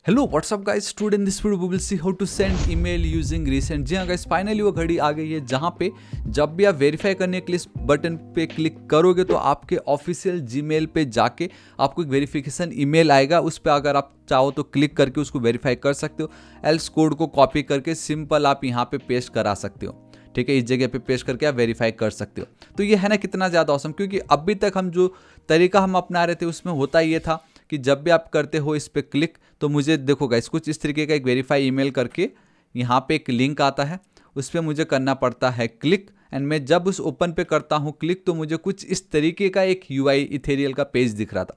Hello what's up guys, today in this video we will see how to send email using resend. जी हाँ guys, finally वो घड़ी आ गई है जहाँ पे जब भी आप वेरीफाई करने के लिए इस बटन पे क्लिक करोगे तो आपके ऑफिशियल जीमेल पे जाके आपको एक वेरिफिकेशन ईमेल आएगा। उस पर अगर आप चाहो तो क्लिक करके उसको वेरीफाई कर सकते हो, एल्स कोड को कॉपी करके सिंपल आप यहाँ पे पेस्ट करा सकते हो। ठीक है, इस जगह पे पेस्ट करके आप वेरीफाई कर सकते हो। तो ये है ना कितना ज़्यादा औसम, क्योंकि अभी तक हम जो तरीका हम अपना रहे थे उसमें होता ये था कि जब भी आप करते हो इस पर क्लिक तो मुझे देखो गाइस कुछ इस तरीके का एक वेरीफाई ईमेल करके यहाँ पे एक लिंक आता है, उस पर मुझे करना पड़ता है क्लिक। एंड मैं जब उस ओपन पे करता हूँ क्लिक तो मुझे कुछ इस तरीके का एक यूआई इथेरियल का पेज दिख रहा था।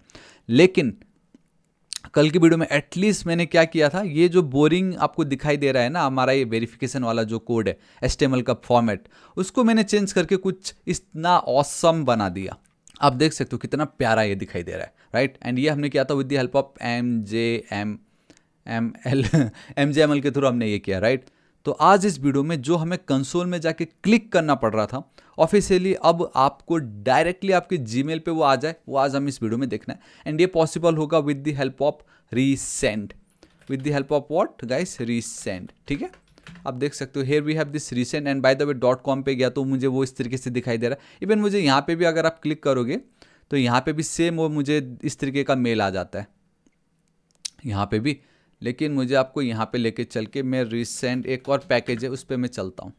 लेकिन कल की वीडियो में एटलीस्ट मैंने क्या किया था, ये जो बोरिंग आपको दिखाई दे रहा है ना हमारा ये वेरिफिकेशन वाला जो कोड है एचटीएमएल का फॉर्मेट, उसको मैंने चेंज करके कुछ इतना ऑसम बना दिया। आप देख सकते हो कितना प्यारा ये दिखाई दे रहा है, राइट। एंड ये हमने किया था with the help of M J M L के थ्रू हमने ये किया, राइट। तो आज इस वीडियो में जो हमें कंसोल में जाके क्लिक करना पड़ रहा था ऑफिशियली, अब आपको डायरेक्टली आपके जीमेल पे वो आ जाए, वो आज हम इस वीडियो में देखना है। एंड ये पॉसिबल होगा with the help of Resend, with the help of what guys, Resend. ठीक है, आप देख सकते हो here we have this Resend. And by the way .com पे गया तो मुझे वो इस तरीके से दिखाई दे रहा है। इवन मुझे यहाँ पे भी अगर आप क्लिक करोगे तो यहाँ पे भी सेम वो मुझे इस तरीके का मेल आ जाता है यहाँ पे भी। लेकिन मुझे आपको यहाँ पे लेके चल के मैं रीसेंड एक और पैकेज है उस पर मैं चलता हूँ।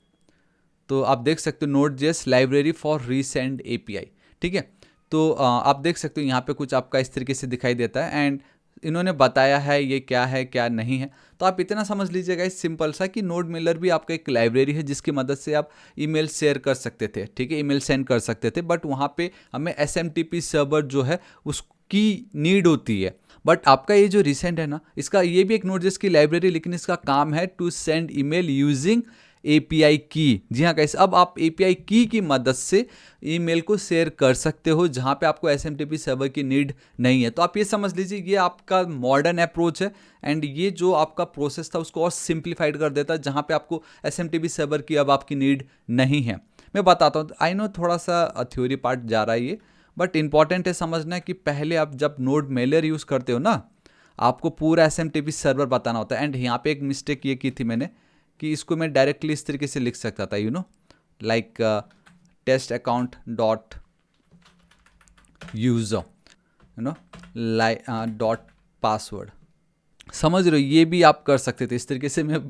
तो आप देख सकते हो Node.js library for resend API. ठीक है, तो आप देख सकते हो यहाँ पे कुछ आपका इस तरीके से दिखाई देता है। एंड इन्होंने बताया है ये क्या है क्या नहीं है। तो आप इतना समझ लीजिएगा इस सिंपल सा कि नोड मेलर भी आपका एक लाइब्रेरी है जिसकी मदद से आप ईमेल शेयर कर सकते थे। ठीक है, ईमेल सेंड कर सकते थे, बट वहाँ पे हमें एसएमटीपी सर्वर जो है उसकी नीड होती है। बट आपका ये जो रिसेंट है ना, इसका ये भी एक Node.js की लाइब्रेरी, लेकिन इसका काम है to send email using API की। जी हाँ गाइस, अब आप एपीआई की मदद से ईमेल को शेयर कर सकते हो जहाँ पे आपको एसएमटीपी सर्वर की नीड नहीं है। तो आप ये समझ लीजिए ये आपका मॉडर्न अप्रोच है। एंड ये जो आपका प्रोसेस था उसको और सिंप्लीफाइड कर देता है, जहाँ पे आपको एसएमटीपी सर्वर की अब आपकी नीड नहीं है। मैं बताता हूँ, आई नो थोड़ा सा थ्योरी पार्ट जा रहा है ये, बट इंपॉर्टेंट है समझना कि पहले आप जब नोड मेलर यूज़ करते हो ना, आपको पूरा एसएमटीपी सर्वर बताना होता है। एंड यहाँ पे एक मिस्टेक ये की थी मैंने कि इसको मैं डायरेक्टली इस तरीके से लिख सकता था, like test account dot user, like dot password. समझ रहे हो, ये भी आप कर सकते थे इस तरीके से। मैं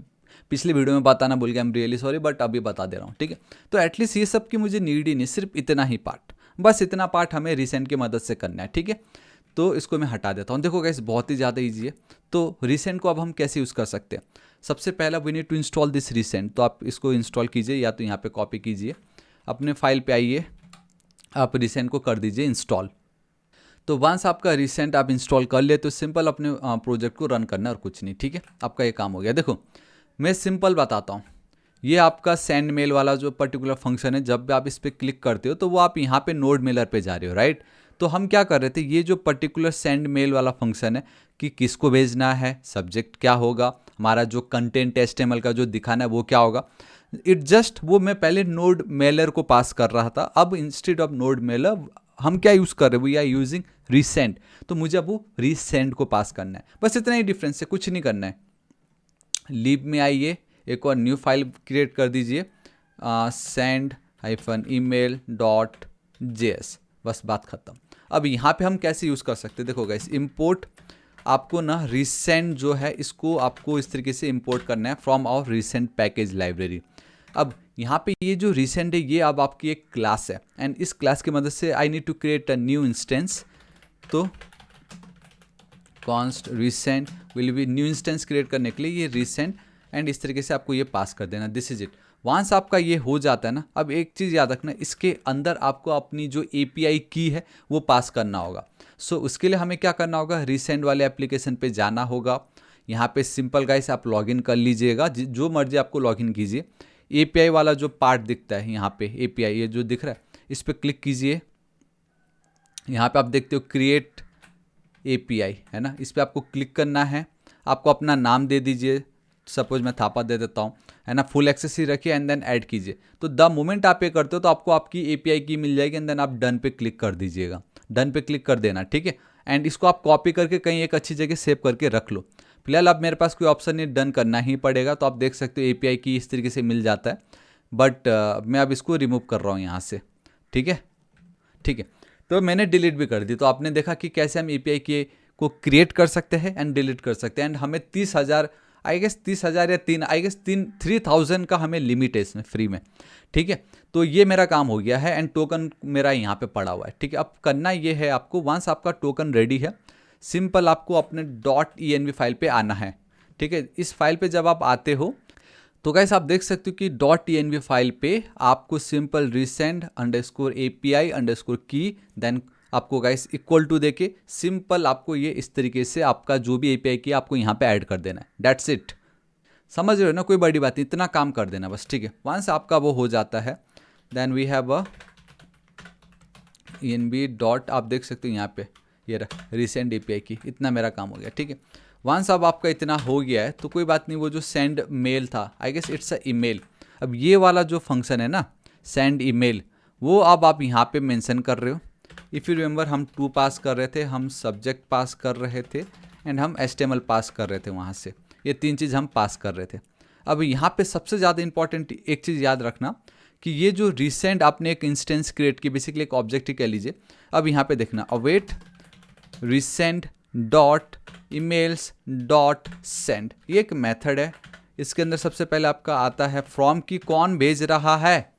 पिछले वीडियो में बताना भूल गया, I am really sorry, but अभी बता दे रहा हूँ। ठीक है, तो एटलीस्ट ये सब की मुझे नीड ही नहीं, सिर्फ इतना ही पार्ट, बस इतना पार्ट हमें रिसेंट की मदद से करना है। ठीक है, तो इसको मैं हटा देता हूँ। देखो गाइस बहुत ही ज़्यादा ईजी है। तो रिसेंट को अब हम कैसे यूज़ कर सकते हैं, सबसे पहला we need to install this Resend. तो आप इसको इंस्टॉल कीजिए, या तो यहाँ पे कॉपी कीजिए, अपने फाइल पे आइए, आप रिसेंट को कर दीजिए इंस्टॉल। तो वंस आपका रिसेंट आप इंस्टॉल कर ले तो सिंपल अपने प्रोजेक्ट को रन करना है और कुछ नहीं। ठीक है, आपका ये काम हो गया। देखो मैं सिंपल बताता हूँ, ये आपका सेंड मेल वाला जो पर्टिकुलर फंक्शन है, जब भी आप इस पर क्लिक करते हो तो वो आप यहाँ पे नोड मेलर पे जा रहे हो, राइट। तो हम क्या कर रहे थे, ये जो पर्टिकुलर सेंड मेल वाला फंक्शन है कि किसको भेजना है, सब्जेक्ट क्या होगा, हमारा जो कंटेंट एचटीएमएल का जो दिखाना है वो क्या होगा, इट जस्ट वो मैं पहले नोड मेलर को पास कर रहा था। अब इंस्टेड ऑफ नोड मेलर हम क्या यूज़ कर रहे हैं, वी आर यूजिंग रीसेंड। तो मुझे अब वो रीसेंड को पास करना है, बस इतना ही डिफरेंस है, कुछ नहीं करना है। लीव में आइए, एक और न्यू फाइल क्रिएट कर दीजिए, send-email.js, बस बात खत्म। अब यहाँ पे हम कैसे यूज़ कर सकते हैं, देखो गाइस इंपोर्ट, आपको ना रिसेंट जो है इसको आपको इस तरीके से इंपोर्ट करना है from our Resend package library. अब यहाँ पे ये जो रिसेंट है ये अब आपकी एक क्लास है, एंड इस क्लास की मदद से I need to create a new instance. तो const resend will be new instance create करने के लिए ये रिसेंट, एंड इस तरीके से आपको ये पास कर देना, दिस इज इट। वंस आपका ये हो जाता है ना, अब एक चीज़ याद रखना, इसके अंदर आपको अपनी जो एपीआई की है वो पास करना होगा। सो उसके लिए हमें क्या करना होगा, रिसेंट वाले एप्लीकेशन पे जाना होगा। यहाँ पे सिंपल गाइस आप लॉगिन कर लीजिएगा, जो मर्जी आपको लॉगिन कीजिए। एपीआई वाला जो पार्ट दिखता है यहाँ पे, एपीआई ये जो दिख रहा है इस पर क्लिक कीजिए। यहाँ पे आप देखते हो क्रिएट एपीआई है ना, इस पर आपको क्लिक करना है। आपको अपना नाम दे दीजिए, सपोज मैं थापा दे देता हूँ, है ना, फुल एक्सेस ही रखिए एंड देन ऐड कीजिए। तो द मोमेंट आप ये करते हो तो आपको आपकी एपीआई की मिल जाएगी, एंड देन आप डन पे क्लिक कर दीजिएगा, डन पे क्लिक कर देना। ठीक है, एंड इसको आप कॉपी करके कहीं एक अच्छी जगह सेव करके रख लो। फिलहाल अब मेरे पास कोई ऑप्शन नहीं, डन करना ही पड़ेगा। तो आप देख सकते हो API की इस तरीके से मिल जाता है, बट मैं अब इसको रिमूव कर रहा हूँ यहाँ से। ठीक है, ठीक है, तो मैंने डिलीट भी कर दी। तो आपने देखा कि कैसे हम API के को क्रिएट कर सकते हैं एंड डिलीट कर सकते हैं। एंड हमें 30,000 आई गेस 30,000 या 3,000 का हमें लिमिट है इसमें फ्री में। ठीक है, तो ये मेरा काम हो गया है एंड टोकन मेरा यहाँ पे पड़ा हुआ है। ठीक है, अब करना ये है आपको, वंस आपका टोकन रेडी है, सिंपल आपको अपने .env फाइल पे आना है। ठीक है, इस फाइल पे जब आप आते हो तो गाइस आप देख सकते हो कि .env फाइल पे आपको सिंपल resend_API_key देन आपको गाइस इक्वल टू देके सिंपल आपको ये इस तरीके से आपका जो भी API की आपको यहाँ पे ऐड कर देना है। दैट्स इट, समझ रहे हो ना, कोई बड़ी बात नहीं, इतना काम कर देना बस। ठीक है, वंस आपका वो हो जाता है then we have a env dot, आप देख सकते हो यहाँ पे ये रिसेंड API की, इतना मेरा काम हो गया। ठीक है, वंस अब आपका इतना हो गया है तो कोई बात नहीं, वो जो सेंड मेल था, I guess it's a email. अब ये वाला जो फंक्शन है ना सेंड ईमेल, वो अब आप यहाँ पे मेंशन कर रहे हो। इफ़ यू रिमेंबर हम 2 पास कर रहे थे, हम सब्जेक्ट पास कर रहे थे एंड हम HTML पास कर रहे थे वहाँ से, ये 3 चीज़ हम पास कर रहे थे। अब यहाँ पे सबसे ज़्यादा इंपॉर्टेंट एक चीज़ याद रखना कि ये जो रिसेंड आपने एक इंस्टेंस क्रिएट की, बेसिकली एक ऑब्जेक्ट ही कह लीजिए। अब यहाँ पे देखना await resend dot emails dot send, ये एक मेथड है। इसके अंदर सबसे पहले आपका आता है फ्रॉम की कौन भेज रहा है।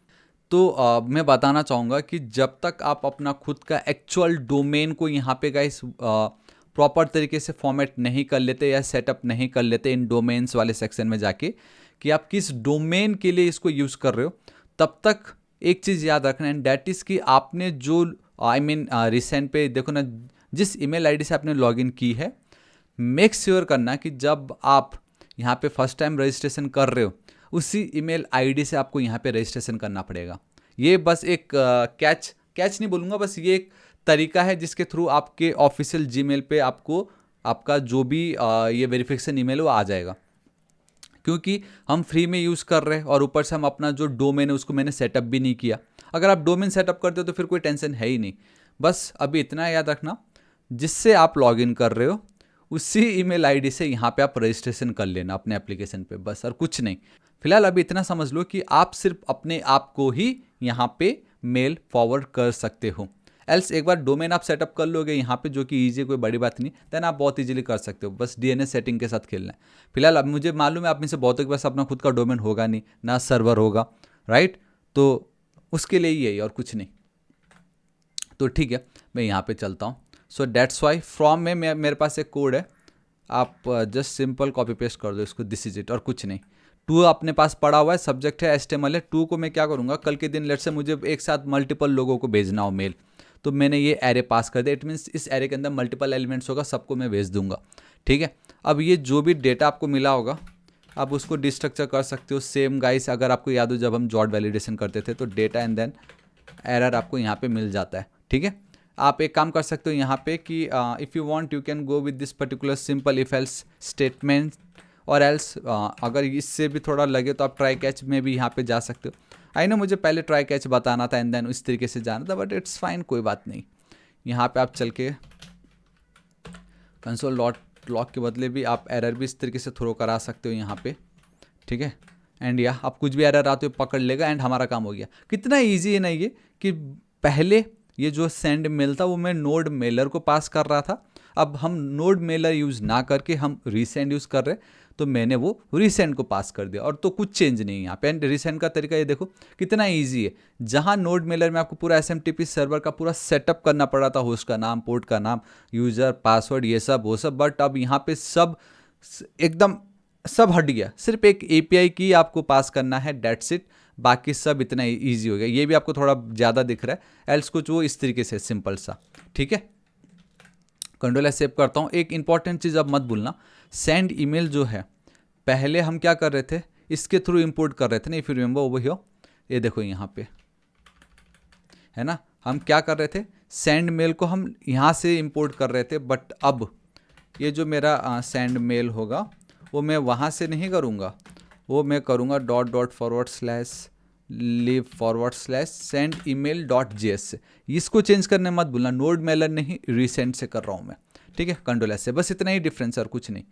तो मैं बताना चाहूँगा कि जब तक आप अपना खुद का एक्चुअल डोमेन को यहाँ पे गाइस प्रॉपर तरीके से फॉर्मेट नहीं कर लेते या सेटअप नहीं कर लेते इन डोमेन्स वाले सेक्शन में जाके कि आप किस डोमेन के लिए इसको यूज़ कर रहे हो, तब तक एक चीज़ याद रखना एंड दैट इज़ कि आपने जो रिसेंट पे देखो ना, जिस ईमेल आईडी से आपने लॉगिन की है, मेक श्योर करना कि जब आप यहाँ पे फर्स्ट टाइम रजिस्ट्रेशन कर रहे हो उसी ईमेल आईडी से आपको यहाँ पे रजिस्ट्रेशन करना पड़ेगा। ये बस एक कैच नहीं बोलूँगा, बस ये एक तरीका है जिसके थ्रू आपके ऑफिशियल जीमेल पे आपको आपका जो भी ये वेरिफिकेशन ईमेल वो आ जाएगा। क्योंकि हम फ्री में यूज़ कर रहे हैं और ऊपर से हम अपना जो डोमेन है उसको मैंने सेटअप भी नहीं किया। अगर आप डोमेन सेटअप करते हो तो फिर कोई टेंशन है ही नहीं। बस अभी इतना याद रखना, जिससे आप लॉगिन कर रहे हो उसी ईमेल आईडी से यहाँ पे आप रजिस्ट्रेशन कर लेना अपने एप्लीकेशन पे, बस और कुछ नहीं। फिलहाल अभी इतना समझ लो कि आप सिर्फ अपने आप को ही यहाँ पे मेल फॉरवर्ड कर सकते हो। एल्स एक बार डोमेन आप सेटअप कर लोगे यहाँ पे, जो कि ईजी, कोई बड़ी बात नहीं, देन आप बहुत इजीली कर सकते हो। बस DNS सेटिंग के साथ खेलना है। फिलहाल अब मुझे मालूम है आप में से बहुतों के पास अपना खुद का डोमेन होगा नहीं, ना सर्वर होगा, राइट? तो उसके लिए ही है और कुछ नहीं। तो ठीक है, मैं यहाँ पे चलता हूँ। सो डेट्स वाई फ्रॉम में मेरे पास एक कोड है, आप जस्ट सिंपल कॉपी पेस्ट कर दो इसको, दिस इज इट, और कुछ नहीं। 2 अपने पास पड़ा हुआ है, सब्जेक्ट है HTML है। 2 को मैं क्या करूँगा, कल के दिन लेट से मुझे एक साथ मल्टीपल लोगों को भेजना हो मेल, तो मैंने ये एरे पास कर दिया। इट मीन्स इस एरे के अंदर मल्टीपल एलिमेंट्स होगा, सबको मैं भेज दूंगा। ठीक है, अब ये जो भी डेटा आपको मिला होगा आप उसको डिस्ट्रक्चर कर सकते हो। सेम गाइस, अगर आपको याद हो जब हम जॉट वैलिडेशन करते थे तो डेटा एंड देन एरर आपको यहाँ पे मिल जाता है। ठीक है, आप एक काम कर सकते हो यहाँ पे कि if you want you can go with this particular simple if else statement, और एल्स अगर इससे भी थोड़ा लगे तो आप ट्राई कैच में भी यहाँ पे जा सकते हो। आई नो मुझे पहले ट्राई कैच बताना था एंड देन इस तरीके से जाना था, बट इट्स फाइन, कोई बात नहीं। यहाँ पे आप चल के कंसोल डॉट लॉग के बदले भी आप एरर भी इस तरीके से थ्रो करा सकते हो यहाँ पे। ठीक है, एंड या आप कुछ भी एरर आते हो पकड़ लेगा एंड हमारा काम हो गया। कितना ईजी है ना ये, कि पहले ये जो सेंड मेल था वो मैं नोड मेलर को पास कर रहा था, अब हम नोड मेलर यूज़ ना करके हम रीसेंड यूज़ कर रहे, तो मैंने वो रीसेंड को पास कर दिया और तो कुछ चेंज नहीं है यहाँ पे। एंड रीसेंड का तरीका ये देखो कितना इजी है। जहाँ नोड मेलर में आपको पूरा SMTP सर्वर का पूरा सेटअप करना पड़ा था, होस्ट का नाम, पोर्ट का नाम, यूज़र, पासवर्ड, ये सब वो सब, बट अब यहाँ पे सब एकदम सब हट गया। सिर्फ एक API की आपको पास करना है, डेट्स इट, बाकी सब इतना ईजी हो गया। ये भी आपको थोड़ा ज़्यादा दिख रहा है, एल्स कुछ वो इस तरीके से सिंपल सा। ठीक है, कंट्रोल सेव करता हूँ। एक इंपॉर्टेंट चीज़ अब मत भूलना, सेंड ईमेल जो है पहले हम क्या कर रहे थे, इसके थ्रू इंपोर्ट कर रहे थे ना, if you remember over here, ये देखो यहाँ पे है ना, हम क्या कर रहे थे, सेंड मेल को हम यहाँ से इंपोर्ट कर रहे थे, बट अब ये जो मेरा सेंड मेल होगा वो मैं वहाँ से नहीं करूँगा, वो मैं करूँगा .//live/send email.js से। इसको चेंज करने मत भूलना, नोड मेलर नहीं रीसेंड से कर रहा हूँ मैं। ठीक है, कंट्रोल S से, बस इतना ही डिफरेंस और कुछ नहीं।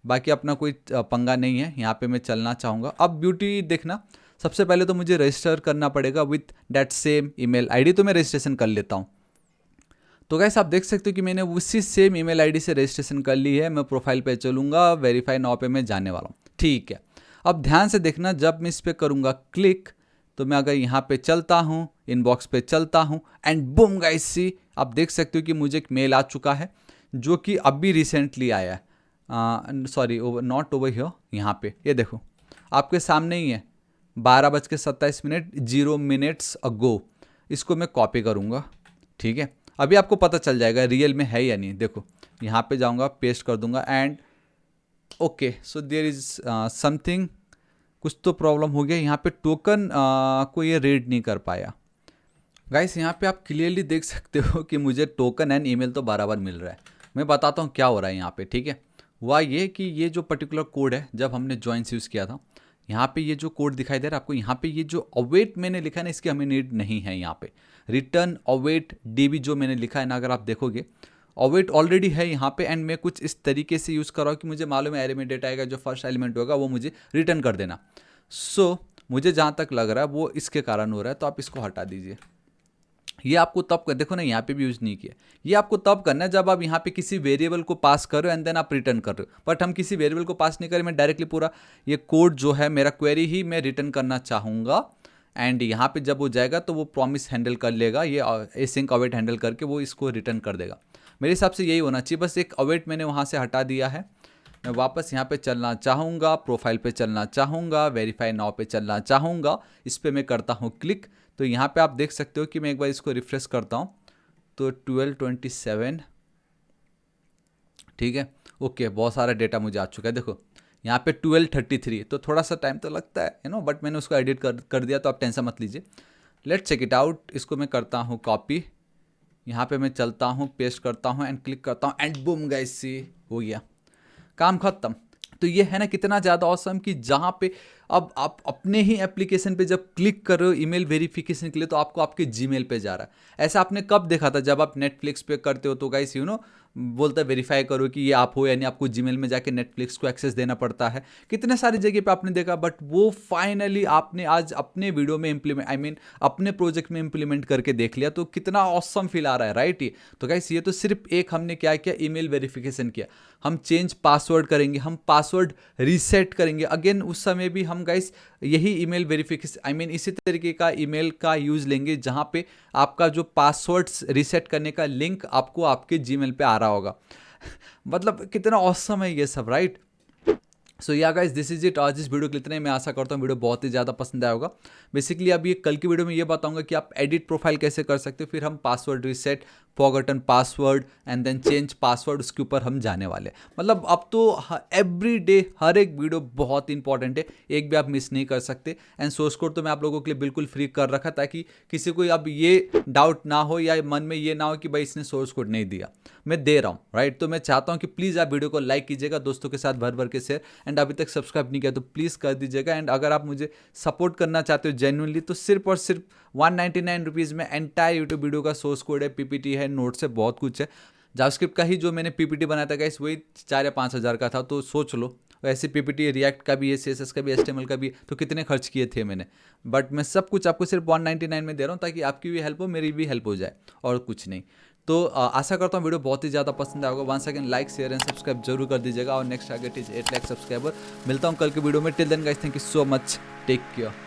बाकी अपना कोई पंगा नहीं है, यहाँ पे मैं चलना चाहूँगा। अब ब्यूटी देखना, सबसे पहले तो मुझे रजिस्टर करना पड़ेगा with that same email ID, तो मैं रजिस्ट्रेशन कर लेता हूँ। तो गाइस आप देख सकते हो कि मैंने उसी सेम ईमेल आईडी से रजिस्ट्रेशन कर ली है। मैं प्रोफाइल पे चलूँगा, वेरीफाई नाउ पे मैं जाने वाला हूँ। ठीक है, अब ध्यान से देखना, जब मैं इस पर करूँगा क्लिक, तो मैं अगर यहाँ पे चलता हूँ, इनबॉक्स पे चलता हूँ, एंड बूम गाइस सी, आप देख सकते हो कि मुझे एक मेल आ चुका है जो कि अभी रिसेंटली आया है। सॉरी, नॉट ओवर हियर, यहाँ पे ये देखो आपके सामने ही है, 12:27 अगो। इसको मैं कॉपी करूँगा, ठीक है। अभी आपको पता चल जाएगा रियल में है या नहीं। देखो यहाँ पे जाऊँगा, पेस्ट कर दूंगा and okay, so there is something, कुछ तो प्रॉब्लम हो गया यहाँ पे, टोकन को ये रीड नहीं कर पाया। गाइस यहाँ पे आप क्लियरली देख सकते हो कि मुझे टोकन एंड ईमेल तो बराबर मिल रहा है। मैं बताता हूँ क्या हो रहा है यहाँ पे, ठीक है। हुआ ये कि ये जो पर्टिकुलर कोड है, जब हमने जॉइंस यूज़ किया था, यहाँ पे ये जो कोड दिखाई दे रहा है आपको, यहाँ पे ये जो अवेट मैंने लिखा है ना, इसकी हमें नीड नहीं है। यहाँ पे रिटर्न अवेट डीबी जो मैंने लिखा है ना, अगर आप देखोगे अवेट ऑलरेडी है यहाँ पे, एंड मैं कुछ इस तरीके से यूज़ कर रहा हूँ कि मुझे मालूम है एरे में डेटा आएगा, जो फर्स्ट एलिमेंट होगा वो मुझे रिटर्न कर देना। सो मुझे जहाँ तक लग रहा है वो इसके कारण हो रहा है, तो आप इसको हटा दीजिए। ये आपको तब कर, देखो ना यहाँ पे भी यूज़ नहीं किया। ये आपको तब करना है जब आप यहाँ पे किसी वेरिएबल को पास कर रहे हो एंड देन आप रिटर्न कर रहे हो। बट हम किसी वेरिएबल को पास नहीं करें, मैं डायरेक्टली पूरा ये कोड जो है मेरा क्वेरी ही मैं रिटर्न करना चाहूँगा, एंड यहाँ पे जब वो जाएगा तो वो प्रॉमिस हैंडल कर लेगा, ये एसिंक अवेट हैंडल करके वो इसको रिटर्न कर देगा। मेरे हिसाब से यही होना चाहिए। बस एक अवेट मैंने वहाँ से हटा दिया है। मैं वापस यहाँ पे चलना चाहूँगा, प्रोफाइल पे चलना चाहूँगा, वेरीफाई नाउ पे चलना चाहूँगा, इस पर मैं करता हूँ क्लिक। तो यहाँ पे आप देख सकते हो कि मैं एक बार इसको रिफ्रेश करता हूँ, तो 1227, ठीक है, ओके, बहुत सारा डेटा मुझे आ चुका है। देखो यहाँ पे 1233, तो थोड़ा सा टाइम तो लगता है बट मैंने उसको एडिट कर दिया, तो आप टेंशन मत लीजिए। Let's check it out. इसको मैं करता हूँ कॉपी, यहाँ पे मैं चलता हूँ, पेस्ट करता हूँ एंड क्लिक करता हूँ, एंड बूम गाइस सी, हो गया, काम खत्म। तो ये है ना कितना ज़्यादा ऑसम कि जहाँ पे अब आप अपने ही एप्लीकेशन पे जब क्लिक कर रहे हो ईमेल वेरिफिकेशन के लिए, तो आपको आपके जीमेल पे जा रहा है। ऐसा आपने कब देखा था? जब आप नेटफ्लिक्स पे करते हो तो गाइस बोलता है वेरीफाई करो कि ये आप हो या नहीं, आपको जीमेल में जाके नेटफ्लिक्स को एक्सेस देना पड़ता है। कितने सारी जगह पे आपने देखा, बट वो फाइनली आपने आज अपने वीडियो में इम्प्लीमेंट, अपने प्रोजेक्ट में इम्प्लीमेंट करके देख लिया, तो कितना ऑसम फील आ रहा है, राइट। ये तो गाइस ये तो सिर्फ एक हमने क्या किया, ईमेल वेरिफिकेशन किया। हम चेंज पासवर्ड करेंगे, हम पासवर्ड रीसेट करेंगे अगेन, उस समय भी हम गाइस यही ईमेल वेरिफिकेशन इसी तरीके का ईमेल का यूज़ लेंगे, जहाँ पे आपका जो पासवर्ड रीसेट करने का लिंक आपको आपके जीमेल पे आ रहा होगा। मतलब कितना ऑसम है ये सब, राइट। सो या गाइस, दिस इज इट। आज इस वीडियो के इतने, मैं आशा करता हूँ वीडियो बहुत ही ज़्यादा पसंद आया होगा। बेसिकली अब ये कल की वीडियो में ये बताऊंगा कि आप एडिट प्रोफाइल कैसे कर सकते हो, फिर हम password reset, forgotten password and then change password, उसके ऊपर हम जाने वाले हैं। मतलब अब तो एवरी डे हर एक वीडियो बहुत इंपॉर्टेंट है, एक भी आप मिस नहीं कर सकते। एंड सोर्स कोड तो मैं आप लोगों के लिए बिल्कुल फ्री कर रखा, ताकि किसी को अब ये डाउट ना हो या मन में ये ना हो कि भाई इसने सोर्स कोड नहीं दिया, मैं दे रहा हूँ, राइट। तो मैं चाहता हूँ कि प्लीज़ आप वीडियो को लाइक कीजिएगा, दोस्तों के साथ भर भर के शेयर, एंड अभी तक सब्सक्राइब नहीं किया तो प्लीज़ कर दीजिएगा। एंड अगर आप मुझे सपोर्ट करना चाहते हो जेन्युइनली, तो सिर्फ और सिर्फ 199 रुपीज़ में एंटायर यूट्यूब वीडियो का सोर्स कोड है, पीपीटी है, नोट्स है, बहुत कुछ है। जावास्क्रिप्ट का ही जो मैंने पीपीटी बनाया था गाइस, वही 4 या 5 हज़ार का था, तो सोच लो। ऐसी पीपीटी रिएक्ट का भी है, सीएसएस का भी, एचटीएमएल का भी, तो कितने खर्च किए थे मैंने। बट मैं सब कुछ आपको सिर्फ 199 में दे रहा हूँ, ताकि आपकी भी हेल्प हो, मेरी भी हेल्प हो जाए, और कुछ नहीं। तो आशा करता हूँ वीडियो बहुत ही ज़्यादा पसंद आएगा। Once again like, share and subscribe जरूर कर दीजिएगा, और next target is 8 lakh subscriber. मिलता हूँ कल के वीडियो में। Till then guys, thank you so much, take care.